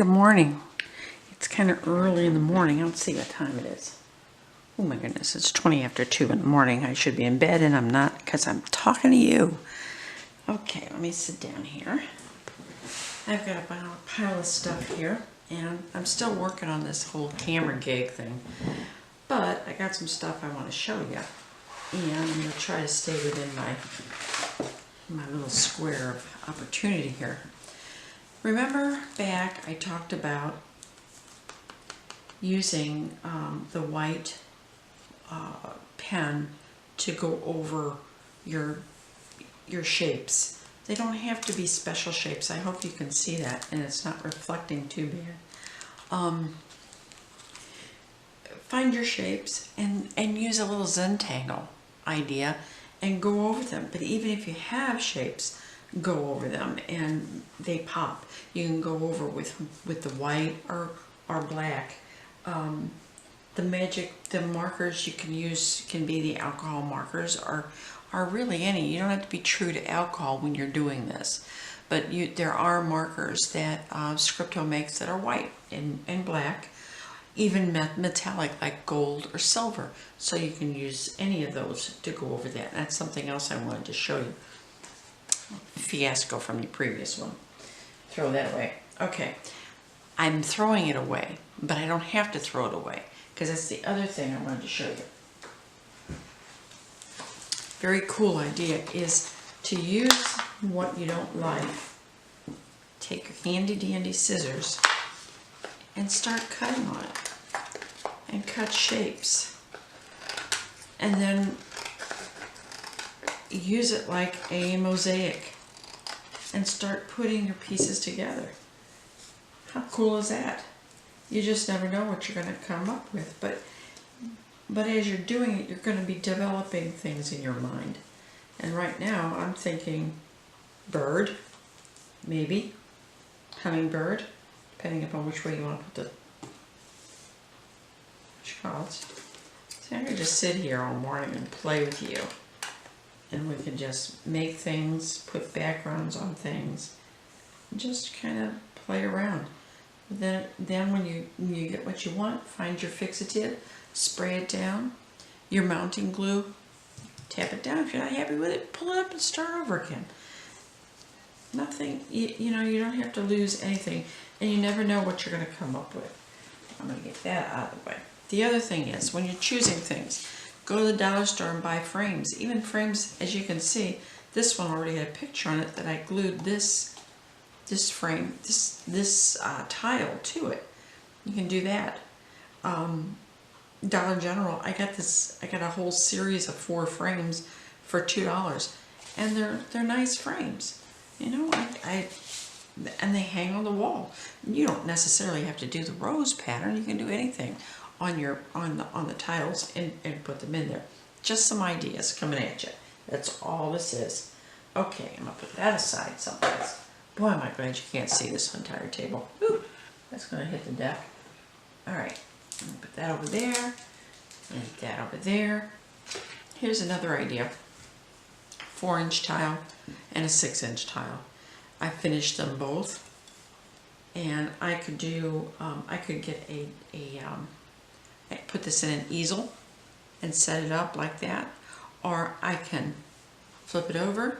Good morning. It's kind of early in the morning. Let's see what time it is. Oh my goodness, it's 20 after 2 in the morning. I should be in bed and I'm not because I'm talking to you. Okay, let me sit down here. I've got a pile of stuff here and I'm still working on this whole camera gig thing. But I got some stuff I want to show you. And I'm going to try to stay within my little square of opportunity here. Remember back I talked about using the white pen to go over your shapes. They don't have to be special shapes. I hope you can see that and it's not reflecting too bad. Find your shapes and use a little Zentangle idea and go over them. But even if you have shapes, go over them and they pop. You can go over with the white or black. The markers you can use can be the alcohol markers or really any. You don't have to be true to alcohol when you're doing this. But there are markers that Scripto makes that are white and black, even metallic like gold or silver. So you can use any of those to go over that. That's something else I wanted to show you. Fiasco from the previous one. Throw that away. Okay. I'm throwing it away, but I don't have to throw it away because that's the other thing I wanted to show you. Very cool idea is to use what you don't like. Take your handy dandy scissors and start cutting on it and cut shapes. And then use it like a mosaic and start putting your pieces together. How cool is that? You just never know what you're going to come up with, but as you're doing it, you're going to be developing things in your mind. And right now, I'm thinking bird, maybe hummingbird, depending upon which way you want to put the shots. So I could just sit here all morning and play with you. And we can just make things, put backgrounds on things, just kind of play around. Then when you get what you want, find your fixative, spray it down, your mounting glue, tap it down. If you're not happy with it, pull it up and start over again. Nothing, you know, you don't have to lose anything, and you never know what you're going to come up with. I'm going to get that out of the way. The other thing is, when you're choosing things, go to the dollar store and buy frames. Even frames, as you can see, this one already had a picture on it that I glued this frame, this tile to it. You can do that. Dollar General, I got a whole series of 4 frames for $2, and they're nice frames. You know, and they hang on the wall. You don't necessarily have to do the rose pattern. You can do anything on the tiles and put them in there. Just some ideas coming at you. That's all this is. Okay, I'm gonna put that aside someplace. Boy, am I glad you can't see this entire table. Ooh, that's gonna hit the deck. All right, I'm gonna put that over there and that over there. Here's another idea. 4-inch tile and a 6-inch tile. I finished them both, and I could do. I could get I put this in an easel and set it up like that, or I can flip it over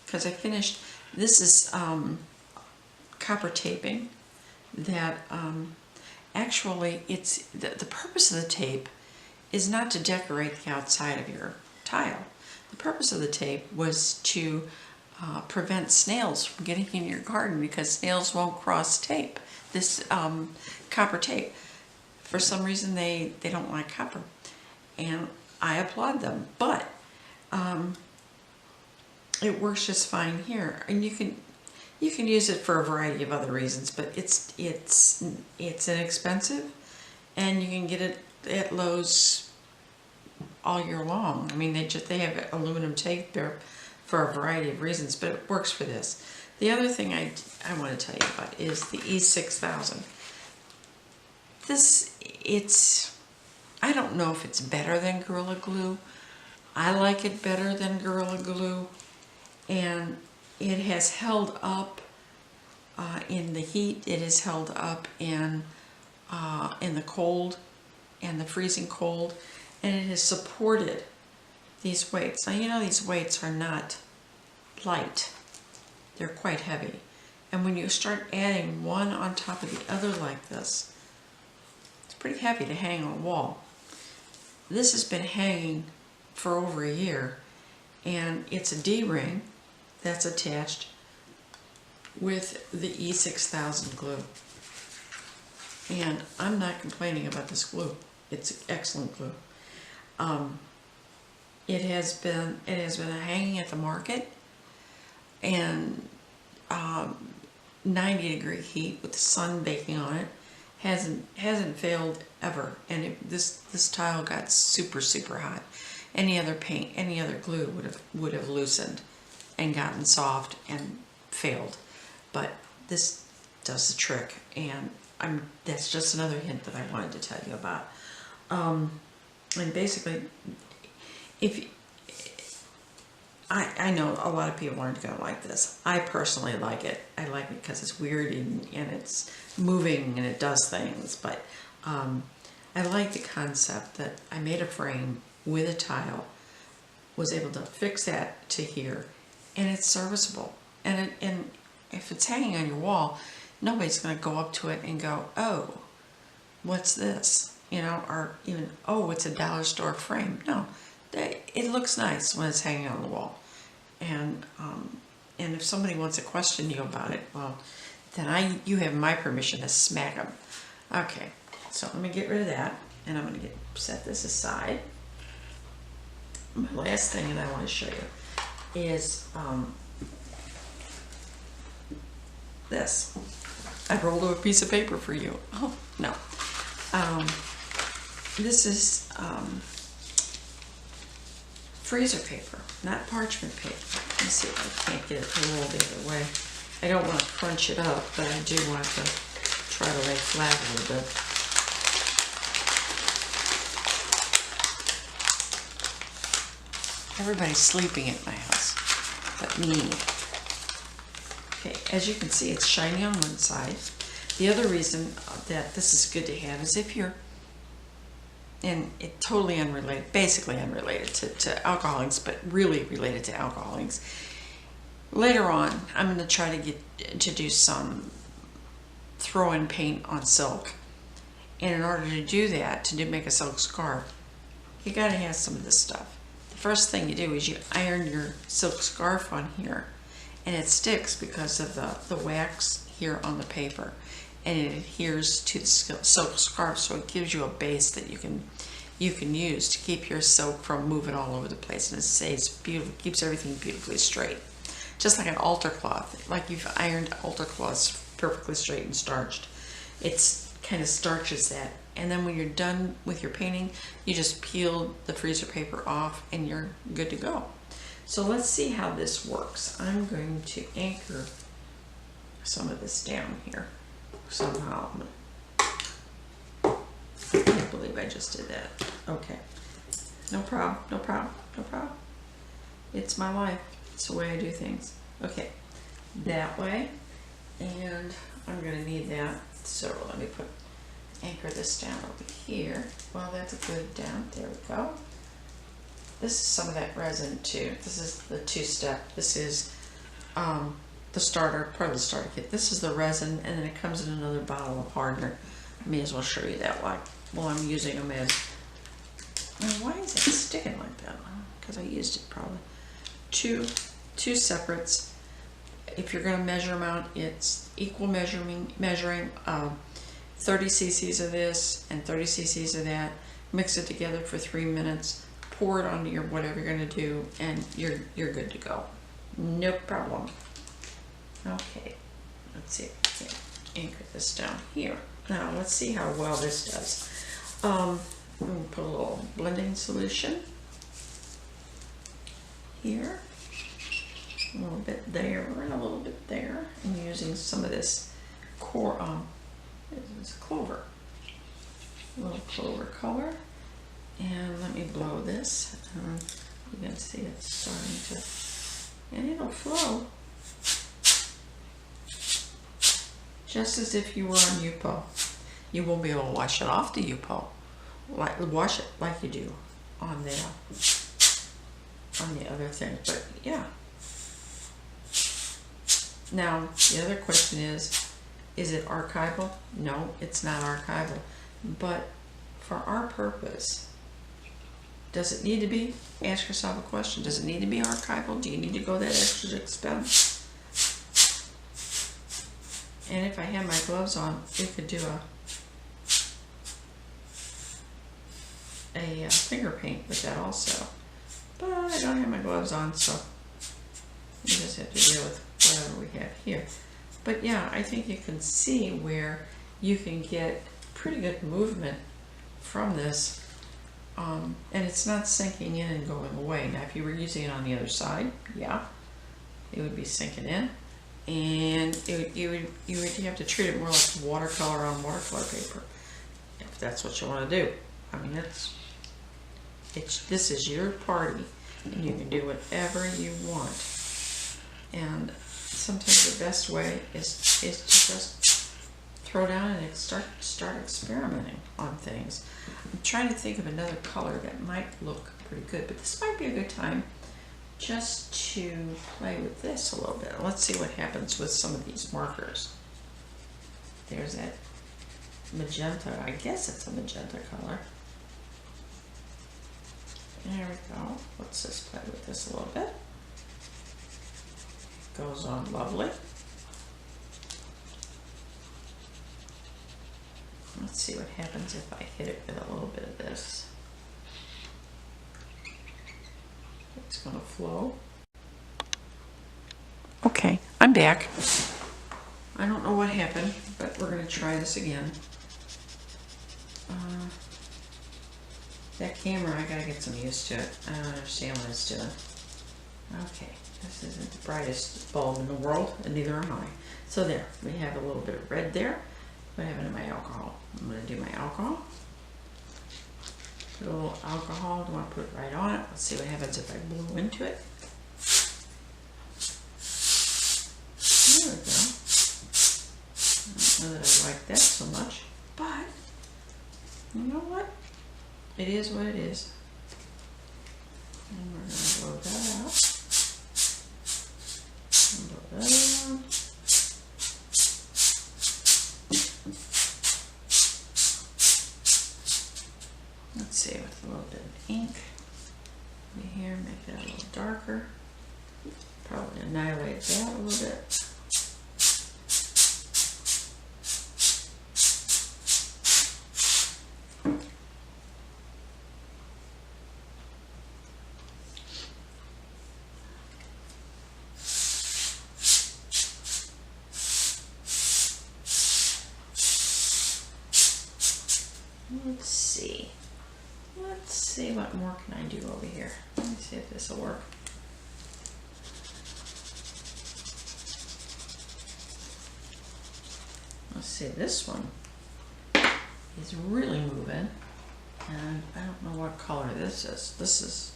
because I finished. This is copper taping that actually it's the purpose of the tape is not to decorate the outside of your tile. The purpose of the tape was to prevent snails from getting in your garden because snails won't cross tape. This copper tape. For some reason they don't like copper, and I applaud them, but it works just fine here, and you can use it for a variety of other reasons, but it's inexpensive, and you can get it at Lowe's all year long. I mean, they have aluminum tape there for a variety of reasons, but it works for this. The other thing I want to tell you about is the E6000. I don't know if it's better than Gorilla Glue. I like it better than Gorilla Glue, and it has held up in the heat, it is held up in the cold and the freezing cold, and it has supported these weights. Now, you know, these weights are not light. They're quite heavy. And when you start adding one on top of the other like this, it's pretty heavy to hang on a wall. This has been hanging for over a year, and it's a D-ring that's attached with the E6000 glue. And I'm not complaining about this glue. It's excellent glue. It has been hanging at the market, and 90-degree heat with the sun baking on it hasn't failed ever. And this tile got super hot. Any other paint, any other glue would have loosened and gotten soft and failed. But this does the trick, and that's just another hint that I wanted to tell you about. And basically, I know a lot of people aren't going to like this. I personally like it. I like it because it's weird and it's moving and it does things. But I like the concept that I made a frame with a tile, was able to fix that to here, and it's serviceable. And if it's hanging on your wall, nobody's going to go up to it and go, "Oh, what's this?" You know, or even, "Oh, it's a dollar store frame." No, it looks nice when it's hanging on the wall. And if somebody wants to question you about it, well, then you have my permission to smack them. Okay, so let me get rid of that, and I'm going to set this aside. My last thing that I want to show you is this. I rolled up a piece of paper for you. Oh, no. This is freezer paper, not parchment paper. Let me see if I can't get it to roll the other way. I don't want to crunch it up, but I do want to try to lay flat a little bit. Everybody's sleeping at my house, but me. Okay, as you can see, it's shiny on one side. The other reason that this is good to have is if you're, and it's totally unrelated, basically unrelated to alcohol-inks, but really related to alcohol-inks. Later on, I'm going to try to do some throw-in paint on silk. And in order to do that, to make a silk scarf, you got to have some of this stuff. The first thing you do is you iron your silk scarf on here, and it sticks because of the wax here on the paper, and it adheres to the silk scarf, so it gives you a base that you can use to keep your silk from moving all over the place, and it stays beautiful, keeps everything beautifully straight, just like an altar cloth. Like you've ironed altar cloths perfectly straight and starched, it's kind of starches that. And then when you're done with your painting, you just peel the freezer paper off and you're good to go. So let's see how this works. I'm going to anchor some of this down here somehow. I can't believe I just did that. Okay. No problem, no problem, no problem. It's my life. It's the way I do things. Okay. That way. And I'm going to need that. So let me anchor this down over here. Well, that's a good down. There we go. This is some of that resin too. This is the two-step. This is the starter, part of the starter kit. This is the resin, and then it comes in another bottle of hardener. May as well show you that while I'm using them as. Now, why is it sticking like that? Because I used it probably. Two separates. If you're going to measure them out, it's equal measuring 30 cc's of this and 30 cc's of that. Mix it together for 3 minutes. Pour it onto your whatever you're going to do, and you're good to go. No problem. Okay, let's see if I can anchor this down here. Now let's see how well this does. I'm going to put a little blending solution here, a little bit there, and a little bit there. I'm using some of this this clover, a little clover color. And let me blow this. You can see it's starting to, and it'll flow. just as if you were on Yupo. You won't be able to wash it off the Yupo, wash it like you do on the other thing. But yeah. Now the other question is it archival? No, it's not archival. But for our purpose, does it need to be? Ask yourself a question. Does it need to be archival? Do you need to go that extra expense? And if I had my gloves on, we could do a finger paint with that also. But I don't have my gloves on, so we just have to deal with whatever we have here. But yeah, I think you can see where you can get pretty good movement from this. And it's not sinking in and going away. Now, if you were using it on the other side, yeah, it would be sinking in. And you would have to treat it more like watercolor on watercolor paper, if that's what you want to do. I mean, this is your party, and you can do whatever you want. And sometimes the best way is to just throw down and start experimenting on things. I'm trying to think of another color that might look pretty good, but this might be a good time just to play with this a little bit. Let's see what happens with some of these markers. There's that magenta. I guess it's a magenta color. There we go. Let's just play with this a little bit. Goes on lovely. Let's see what happens if I hit it with a little bit of this. It's going to flow. Okay, I'm back. I don't know what happened, but we're going to try this again. That camera, I gotta get some used to it. I don't understand what it's doing. Okay, this isn't the brightest bulb in the world, and neither am I. So there, we have a little bit of red there. What happened to my alcohol? I'm gonna do my alcohol. Put a little alcohol, I want to put it right on it. Let's see what happens if I blow into it. There we go. I don't know that I like that so much, but you know what? It is what it is. And we're going to blow that out. And blow that out. Let's see, with a little bit of ink over here, make that a little darker. Probably annihilate that a little bit. Let's see what more can I do over here. Let me see if this will work. Let's see, this one is really moving, and I don't know what color this is. This is,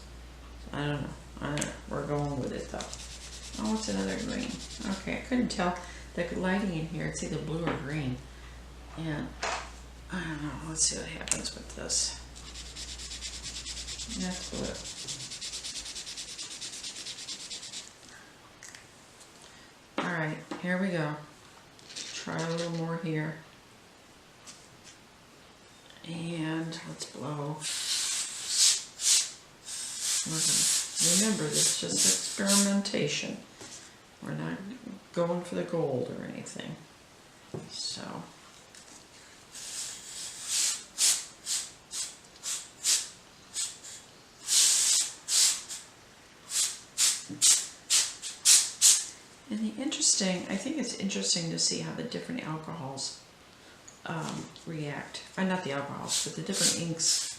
I don't know. We're going with it though. Oh, it's another green. Okay, I couldn't tell the lighting in here. It's either blue or green, and I don't know. Let's see what happens with this. That's blue. Alright, here we go. Try a little more here. And let's blow. Remember, this is just experimentation. We're not going for the gold or anything. So. And I think it's interesting to see how the different alcohols react. Not the alcohols, but the different inks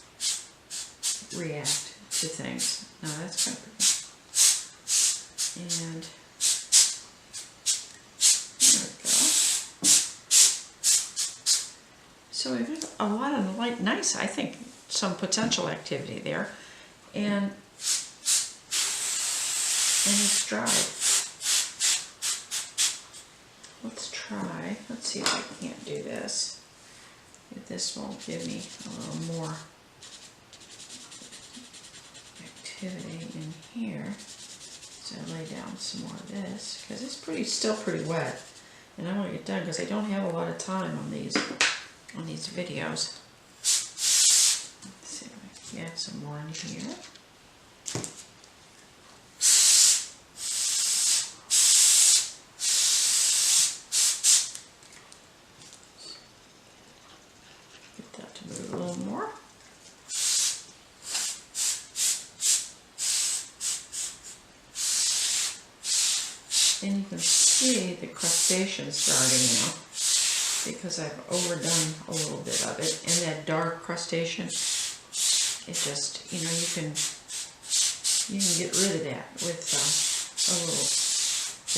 react to things. Now that's kind of pretty. And there we go. So we've got a lot of nice, I think, some potential activity there. And it's dry. Let's try try, let's see if I can't do this. If this won't give me a little more activity in here. So I lay down some more of this, because it's still pretty wet. And I want to get done because I don't have a lot of time on these videos. Let's see if I can get some more in here. Get that to move a little more. And you can see the crustaceans starting now, because I've overdone a little bit of it. And that dark crustacean, it just, you know, you can get rid of that with a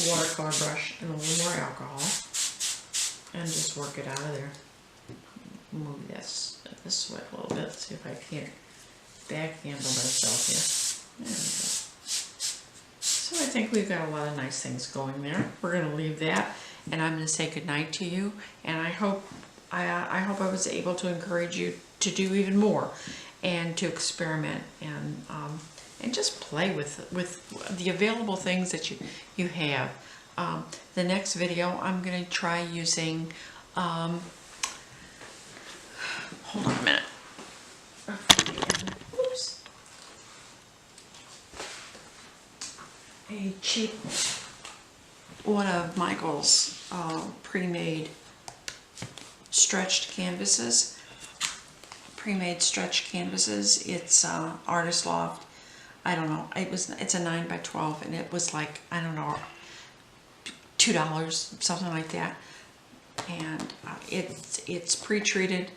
little watercolor brush and a little more alcohol, and just work it out of there. Move this way a little bit, see if I can't backhandle myself here. There we go. So I think we've got a lot of nice things going there. We're going to leave that, and I'm going to say goodnight to you. And I hope I was able to encourage you to do even more, and to experiment, and just play with the available things that you have. The next video, I'm going to try using. Hold on a minute. Oops. A cheap one of Michael's pre-made stretched canvases. Pre-made stretched canvases. It's Artist Loft. I don't know. It's a 9x12, and it was like, I don't know, $2, something like that. And it's pre-treated.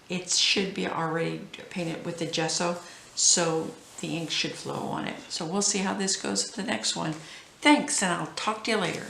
It should be already painted with the gesso, so the ink should flow on it. So we'll see how this goes with the next one. Thanks, and I'll talk to you later.